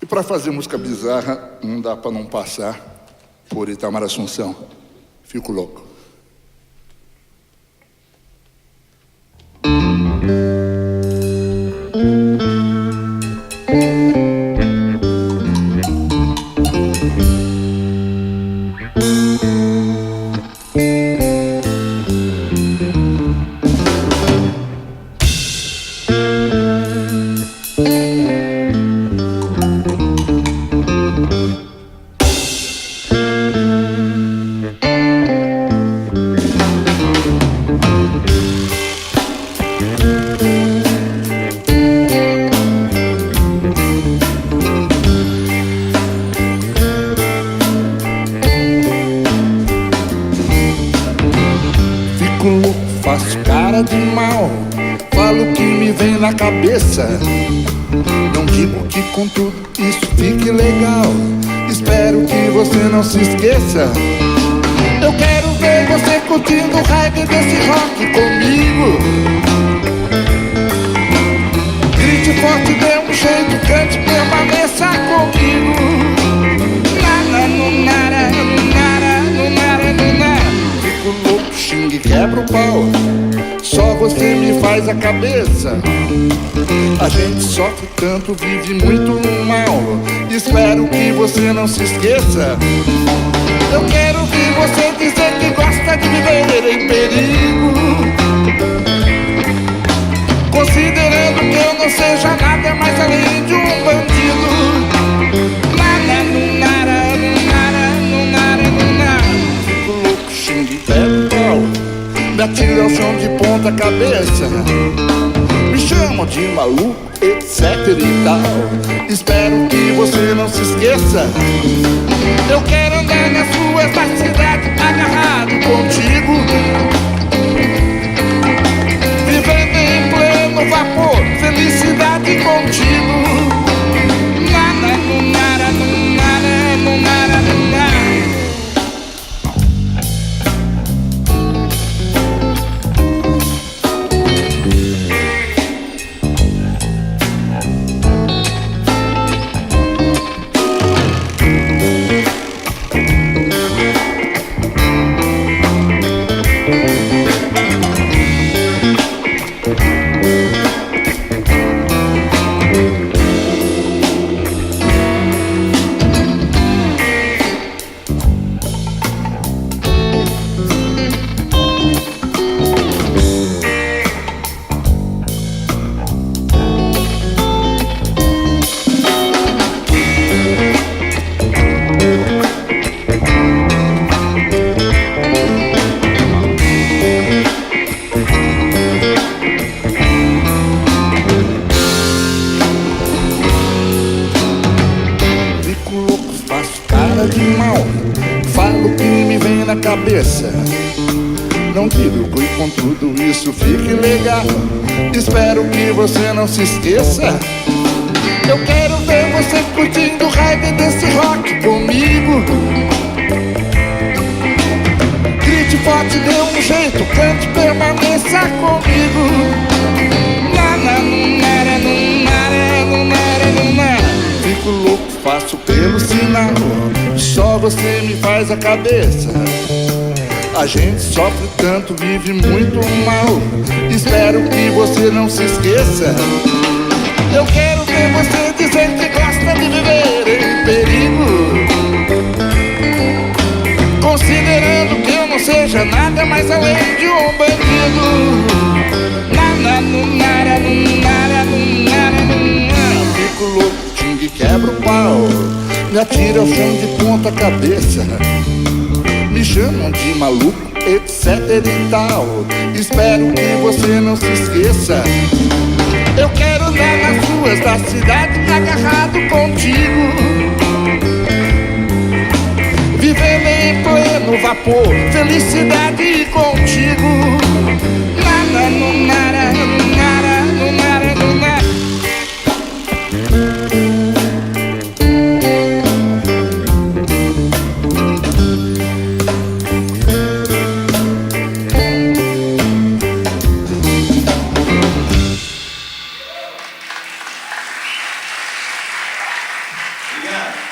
para fazer música bizarra, não dá para não passar por Itamar Assunção. Fico louco. Faço cara de mal, falo o que me vem na cabeça. Não digo que com tudo isso fique legal, espero que você não se esqueça. Eu quero ver você curtindo o reggae desse rock comigo. Grite forte, dê um jeito, cante, permaneça comigo. Fico louco, xingue, quebra o pau, só você me faz a cabeça. A gente sofre tanto, vive muito mal, espero que você não se esqueça. Eu quero ouvir você dizer que gosta de viver em perigo, considerando que eu não seja nada mais além de um bandido. Fico louco, xingue, pega o pau, me atira ao chão de ponta cabeça. Me chamam de maluco, etc e tal, espero que você não se esqueça. Eu quero andar nas ruas da cidade agarrado contigo, vivendo em pleno vapor, felicidade contigo. Cabeça, não digo que com tudo isso fique legal, espero que você não se esqueça. Eu quero ver você curtindo o reggae desse rock comigo. Grite forte, dê um jeito, cante, permaneça comigo. Fico louco, faço pelo sinal, só você me faz a cabeça. A gente sofre tanto, vive muito mal, espero que você não se esqueça. Eu quero ver você dizer que gosta de viver em perigo, considerando que eu não seja nada mais além de um bandido. Fico louco, xingue, quebra o pau, me atira ao chão de ponta cabeça. Me chamam de maluco, etc e tal, espero que você não se esqueça. Eu quero andar nas ruas da cidade agarrado contigo, vivendo em pleno vapor, felicidade contigo. Obrigado.